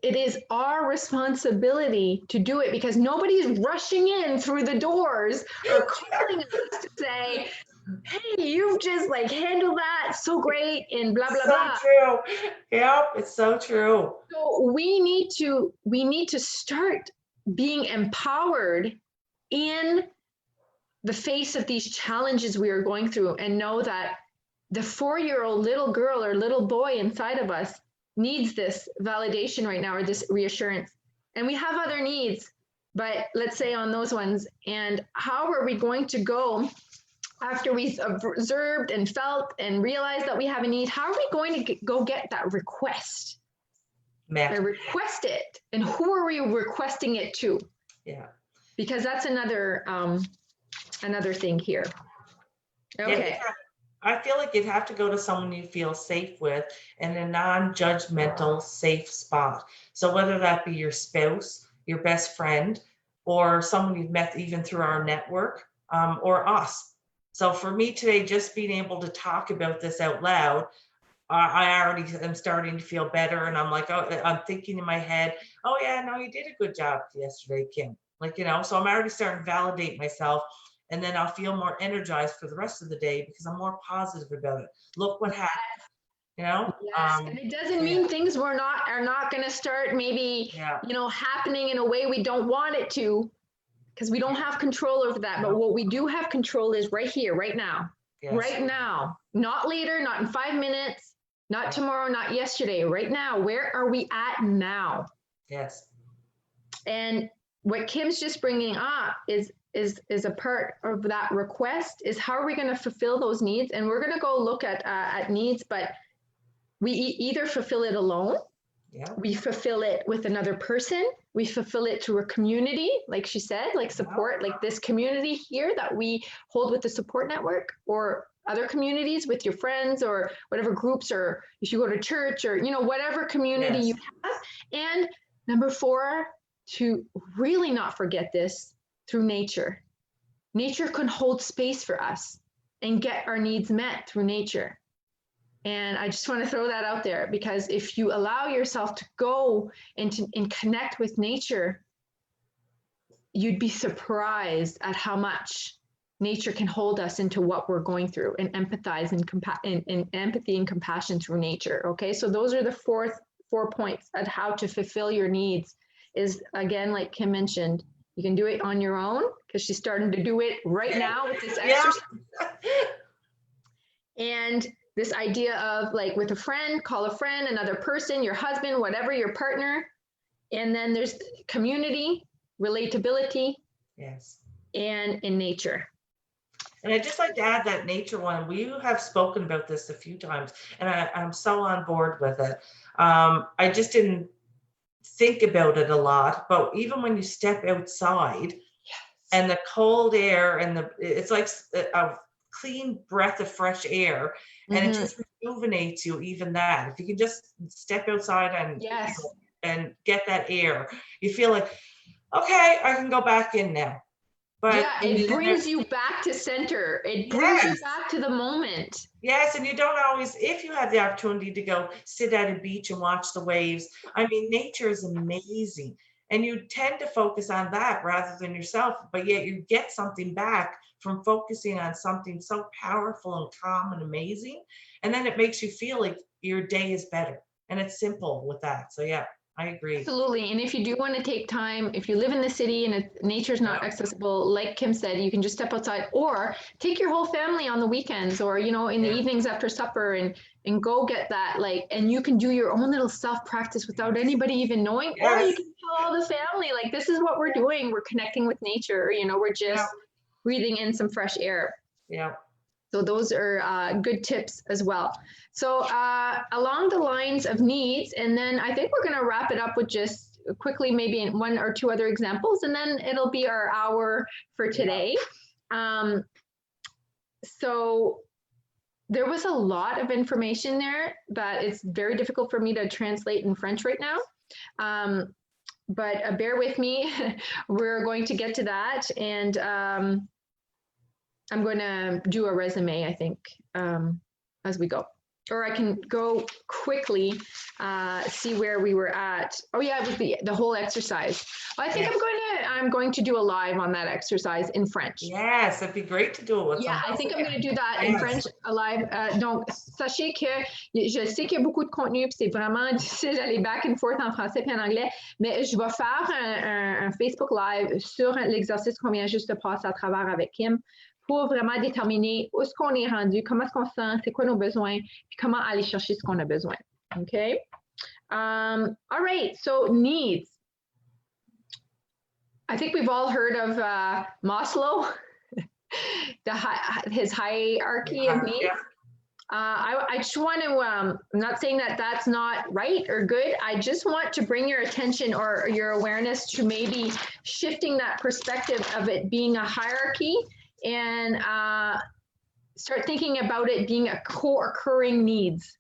it is our responsibility to do it, because nobody's rushing in through the doors or calling us to say, hey, you've just like handled that so great and blah, blah, blah. True. Yep, it's so true. So we need to start being empowered in the face of these challenges we are going through, and know that the 4-year-old little girl or little boy inside of us needs this validation right now, or this reassurance. And we have other needs, but let's say on those ones. And how are we going to go after we've observed and felt and realized that we have a need? How are we going to go get that request? Request it. And who are we requesting it to? Yeah. Because that's another thing here. Okay. Yeah, I feel like you'd have to go to someone you feel safe with in a non-judgmental, safe spot. So whether that be your spouse, your best friend, or someone you've met even through our network, or us. So for me today, just being able to talk about this out loud, I already am starting to feel better. And I'm like, oh, I'm thinking in my head, oh yeah, no, you did a good job yesterday, Kim. Like, so I'm already starting to validate myself. And then I'll feel more energized for the rest of the day because I'm more positive about it. Look what happened, Yes. And it doesn't mean things are not going to start maybe, happening in a way we don't want it to, because we don't have control over that. But what we do have control is right here, right now, right now, not later, not in 5 minutes, not tomorrow, not yesterday, right now. Where are we at now? Yes. And what Kim's just bringing up is a part of that request, is how are we going to fulfill those needs? And we're going to go look at needs, but we either fulfill it alone, we fulfill it with another person, we fulfill it through a community, like she said, like support, like this community here that we hold with the support network, or other communities with your friends or whatever groups, or if you go to church, or whatever community you have. And number 4, to really not forget this, through nature. Nature can hold space for us and get our needs met through nature. And I just want to throw that out there, because if you allow yourself to go and connect with nature, you'd be surprised at how much nature can hold us into what we're going through, and empathize and empathy and compassion through nature. Okay, so those are the four points at how to fulfill your needs. Is, again, like Kim mentioned, you can do it on your own, because she's starting to do it right now with this exercise. And this idea of, like, with a friend, call a friend, another person, your husband, whatever, your partner. And then there's community, relatability, and in nature. And I'd just like to add that nature one. We have spoken about this a few times, and I'm so on board with it. I just didn't think about it a lot, but even when you step outside and the cold air and it's like a clean breath of fresh air, and it just rejuvenates you. Even that, if you can just step outside and get that air, you feel like, okay, I can go back in now. But it brings you back to center. It brings you back to the moment. Yes, and you don't always, if you have the opportunity to go sit at a beach and watch the waves, I mean, nature is amazing. And you tend to focus on that rather than yourself, but yet you get something back from focusing on something so powerful and calm and amazing. And then it makes you feel like your day is better. And it's simple with that. So yeah, I agree. Absolutely. And if you do want to take time, if you live in the city and nature's not accessible, like Kim said, you can just step outside, or take your whole family on the weekends, or, in the evenings after supper, and go get that, like, and you can do your own little self-practice without anybody even knowing, or you can tell all the family, like, this is what we're doing. We're connecting with nature. We're just breathing in some fresh air. Yeah. So those are good tips as well. So along the lines of needs, and then I think we're going to wrap it up with just quickly maybe in one or two other examples, and then it'll be our hour for today. So there was a lot of information there that it's very difficult for me to translate in French right now. But bear with me. We're going to get to that. And I'm going to do a resume, I think, as we go. Or I can go quickly, see where we were at. Oh yeah, it was the whole exercise. Well, I think I'm going to do a live on that exercise in French. Yes, it'd be great to do it with I think I'm going to do that in French live. Donc, sachez que je sais qu'il y a beaucoup de contenu, puis c'est vraiment difficile d'aller back and forth en français puis en anglais, mais je vais faire un Facebook live sur l'exercice qu'on vient juste de passer à travers avec Kim, pour vraiment déterminer où est-ce qu'on est rendu, comment est-ce qu'on se sent, c'est quoi nos besoins, puis comment aller chercher ce qu'on a besoin. Okay? All right, so needs. I think we've all heard of Maslow, his hierarchy of needs. I just want to, I'm not saying that that's not right or good. I just want to bring your attention or your awareness to maybe shifting that perspective of it being a hierarchy and start thinking about it being a co-occurring needs.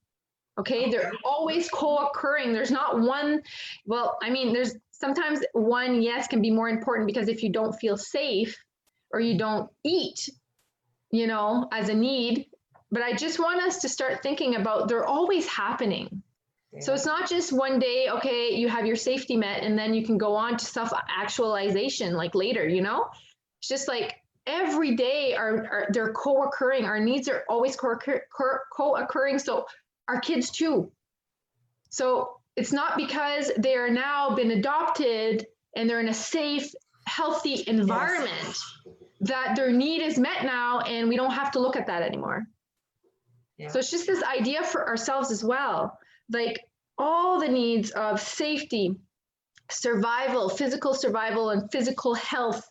Okay, they're always co-occurring. There's not one, well, I mean, there's sometimes one, yes, can be more important because if you don't feel safe or you don't eat, you know, as a need, but I just want us to start thinking about they're always happening. So it's not just one day, okay, you have your safety met and then you can go on to self-actualization like later, you know? It's just like, every day they're co-occurring. Our needs are always co-occurring. So our kids too. So it's not because they are now been adopted and they're in a safe, healthy environment that their need is met now and we don't have to look at that anymore. So it's just this idea for ourselves as well. Like all the needs of safety, survival, physical survival and physical health,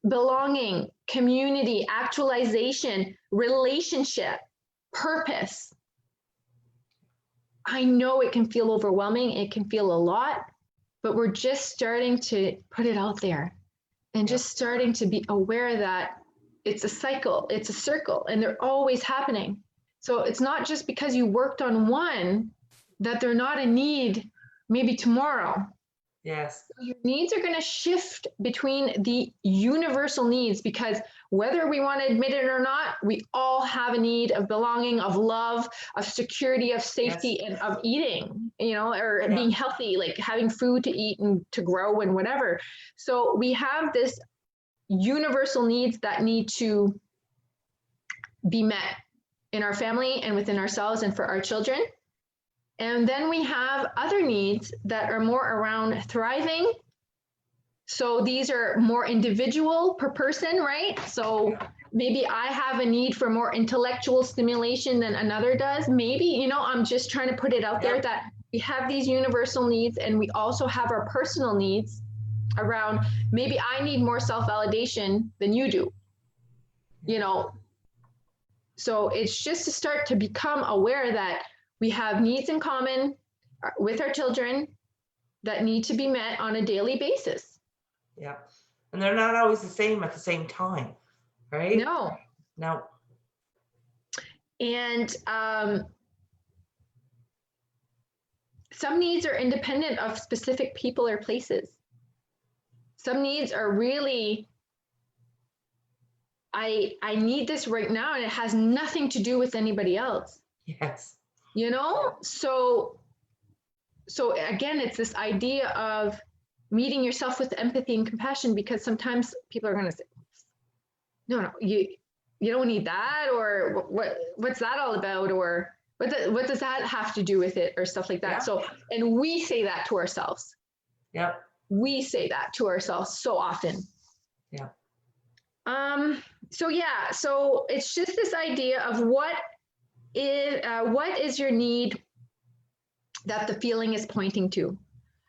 belonging, community, actualization, relationship, purpose. I know it can feel overwhelming. It can feel a lot, but we're just starting to put it out there and just starting to be aware that it's a cycle, it's a circle, and they're always happening. So it's not just because you worked on one that they're not a need maybe tomorrow. Yes. Your needs are going to shift between the universal needs because whether we want to admit it or not, we all have a need of belonging, of love, of security, of safety, and of eating, you know, or being healthy, like having food to eat and to grow and whatever. So we have this universal needs that need to be met in our family and within ourselves and for our children. And then we have other needs that are more around thriving. So these are more individual per person, right? So maybe I have a need for more intellectual stimulation than another does. Maybe, you know, I'm just trying to put it out there that we have these universal needs and we also have our personal needs around maybe I need more self-validation than you do, you know? So it's just to start to become aware that we have needs in common with our children that need to be met on a daily basis. Yeah. And they're not always the same at the same time, right? No. And some needs are independent of specific people or places. Some needs are really, I need this right now and it has nothing to do with anybody else. Yes. You know, so again, it's this idea of meeting yourself with empathy and compassion, because sometimes people are going to say, no, you don't need that, or what's that all about, or what does that have to do with it, or stuff like that. Yeah. So, and we say that to ourselves. Yeah. We say that to ourselves so often. Yeah. So it's just this idea of what is your need that the feeling is pointing to.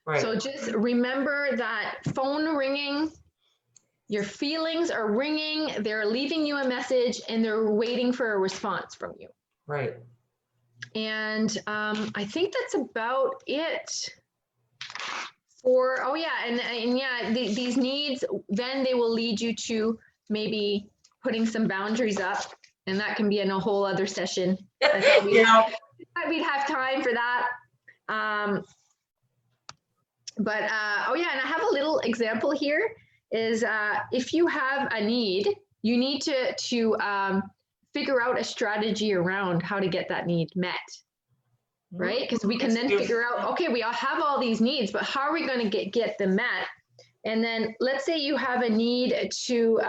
Right. So just remember that phone ringing, Your feelings are ringing, they're leaving you a message, and they're waiting for a response from you. Right. And I think that's about it for, oh yeah, and yeah, these needs, then they will lead you to maybe putting some boundaries up, and that can be in a whole other session. I thought we'd have time for that. But oh yeah, and I have a little example here is if you have a need, you need to figure out a strategy around how to get that need met, right? Because we can then figure out, okay, we all have all these needs, but how are we going to get them met? And then let's say you have a need to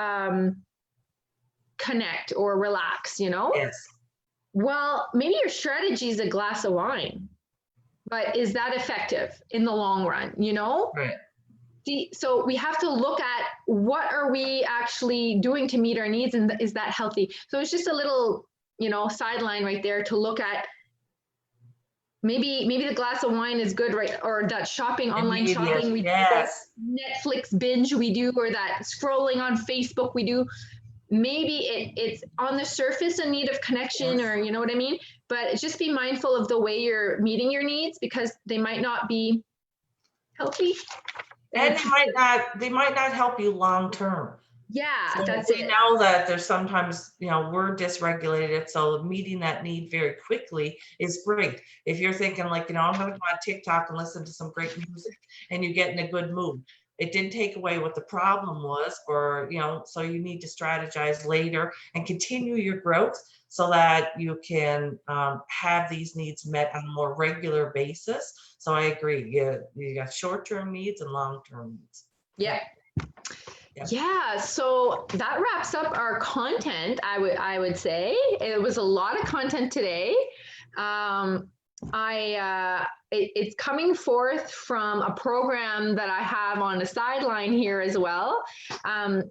connect or relax, you know? Yes. Well, maybe your strategy is a glass of wine, but is that effective in the long run, you know? Right. So we have to look at what are we actually doing to meet our needs, and is that healthy? So it's just a little, you know, sideline right there to look at. Maybe the glass of wine is good, right? Or that shopping, online shopping we do, that Netflix binge we do, or that scrolling on Facebook we do. Maybe it's on the surface a need of connection, or you know what I mean? But just be mindful of the way you're meeting your needs, because they might not be healthy. And they might not help you long term. Yeah, so that's we it. know that there's sometimes, you know, we're dysregulated, so meeting that need very quickly is great. If you're thinking like, you know, I'm going to go on TikTok and listen to some great music, and you get in a good mood, it didn't take away what the problem was, or, you know, so you need to strategize later and continue your growth so that you can have these needs met on a more regular basis. So I agree. You got short-term needs and long-term needs. Yeah. Yeah, so that wraps up our content. I would say it was a lot of content today. It's coming forth from a program that I have on the sideline here as well.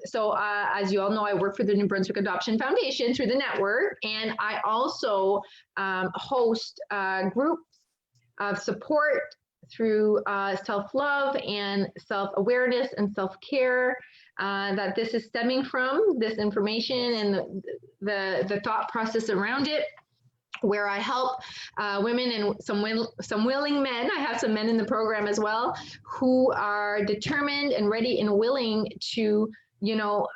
So as you all know, I work for the New Brunswick Adoption Foundation through the network, and I also host groups of support through self-love and self-awareness and self-care that this is stemming from, this information and the thought process around it, where I help women and some willing men. I have some men in the program as well who are determined and ready and willing to, you know,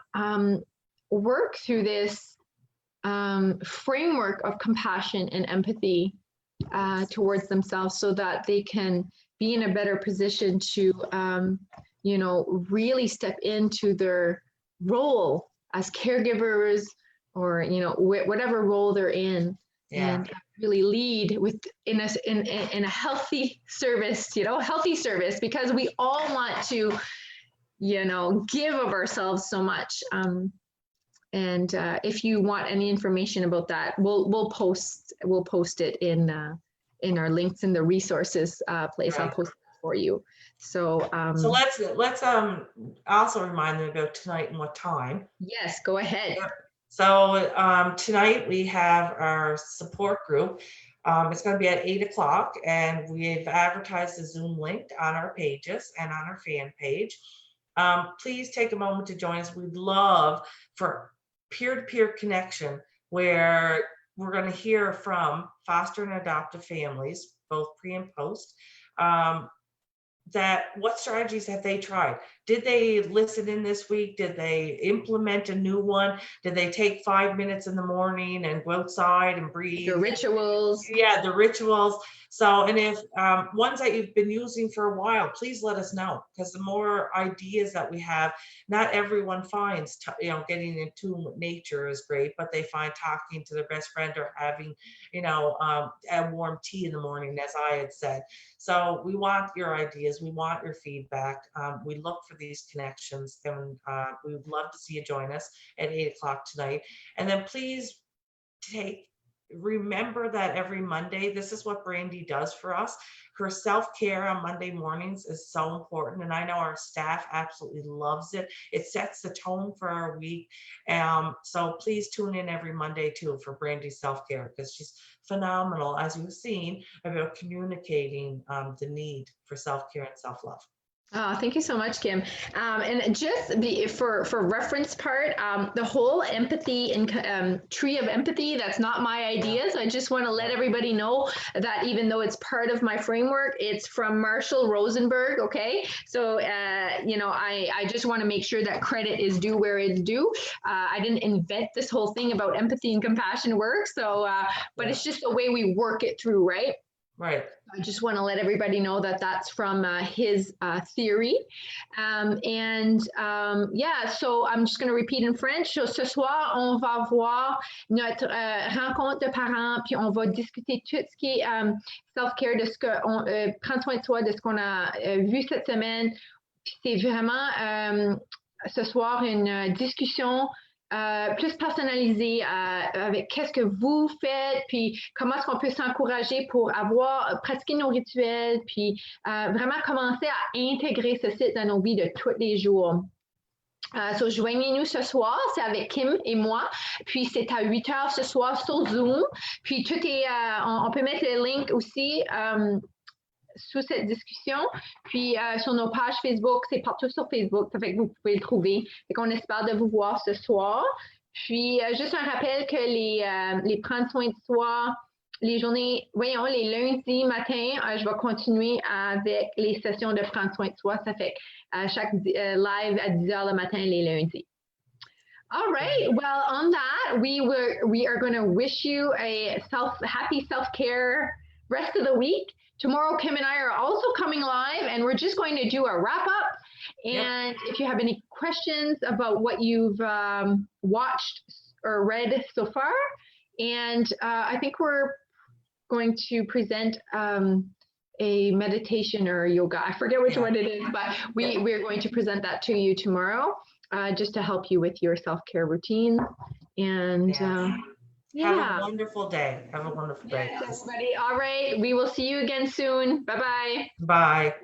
work through this framework of compassion and empathy towards themselves, so that they can be in a better position to, you know, really step into their role as caregivers, or, you know, whatever role they're in. And really lead with in a healthy service, you know, healthy service, because we all want to, you know, give of ourselves so much. And if you want any information about that, we'll post it in our links in the resources place. I'll post it for you. So let's also remind them about tonight and what time. Yes, go ahead. So tonight we have our support group. It's going to be at 8 o'clock, and we've advertised the Zoom link on our pages and on our fan page. Please take a moment to join us. We'd love for peer-to-peer connection, where we're going to hear from foster and adoptive families, both pre and post, that what strategies have they tried? Did they listen in this week? Did they implement a new one? Did they take 5 minutes in the morning and go outside and breathe? The rituals. Yeah, the rituals. So, and if ones that you've been using for a while, please let us know, because the more ideas that we have, not everyone finds, you know, getting in tune with nature is great, but they find talking to their best friend or having, you know, a warm tea in the morning, as I had said. So we want your ideas. We want your feedback. We look for these connections, and we would love to see you join us at 8 o'clock tonight. And then please remember that every Monday, this is what Brandi does for us. Her self-care on Monday mornings is so important, and I know our staff absolutely loves it. It sets the tone for our week. So please tune in every Monday too for Brandi's self-care, because she's phenomenal, as you've seen, about communicating the need for self-care and self-love. Oh, thank you so much, Kim. And just for reference part, the whole empathy and tree of empathy, that's not my idea. So I just want to let everybody know that even though it's part of my framework, it's from Marshall Rosenberg. Okay. So, I just want to make sure that credit is due where it's due. I didn't invent this whole thing about empathy and compassion work. So, but it's just the way we work it through, right? Right. I just want to let everybody know that that's from his theory. Yeah, so I'm just going to repeat in French. So, ce soir, on va voir notre rencontre de parents, puis on va discuter tout ce qui est self-care, de ce qu'on prendre soin de soi, de ce qu'on a vu cette semaine. C'est vraiment ce soir une discussion plus personnalisé avec qu'est-ce que vous faites, puis comment est-ce qu'on peut s'encourager pour pratiquer nos rituels, puis vraiment commencer à intégrer ce site dans nos vies de tous les jours. So, joignez-nous ce soir, c'est avec Kim et moi, puis c'est à 8h ce soir sur Zoom, puis tout est, on peut mettre le link aussi sous cette discussion. Puis sur nos pages Facebook, c'est partout sur Facebook, ça fait que vous pouvez le trouver. Fait qu'on espère de vous voir ce soir. Puis juste un rappel que les prendre soin de soi, les lundis matin, je vais continuer avec les sessions de prendre soin de soi. Ça fait chaque live à 10h le matin les lundis. All right. Well, on that, we are going to wish you a happy self-care rest of the week. Tomorrow, Kim and I are also coming live, and we're just going to do a wrap up. And if you have any questions about what you've watched or read so far, and I think we're going to present a meditation or yoga. I forget which one it is, but we're going to present that to you tomorrow, just to help you with your self-care routine. And have a wonderful day. Have a wonderful day. Yes, everybody. All right. We will see you again soon. Bye-bye. Bye.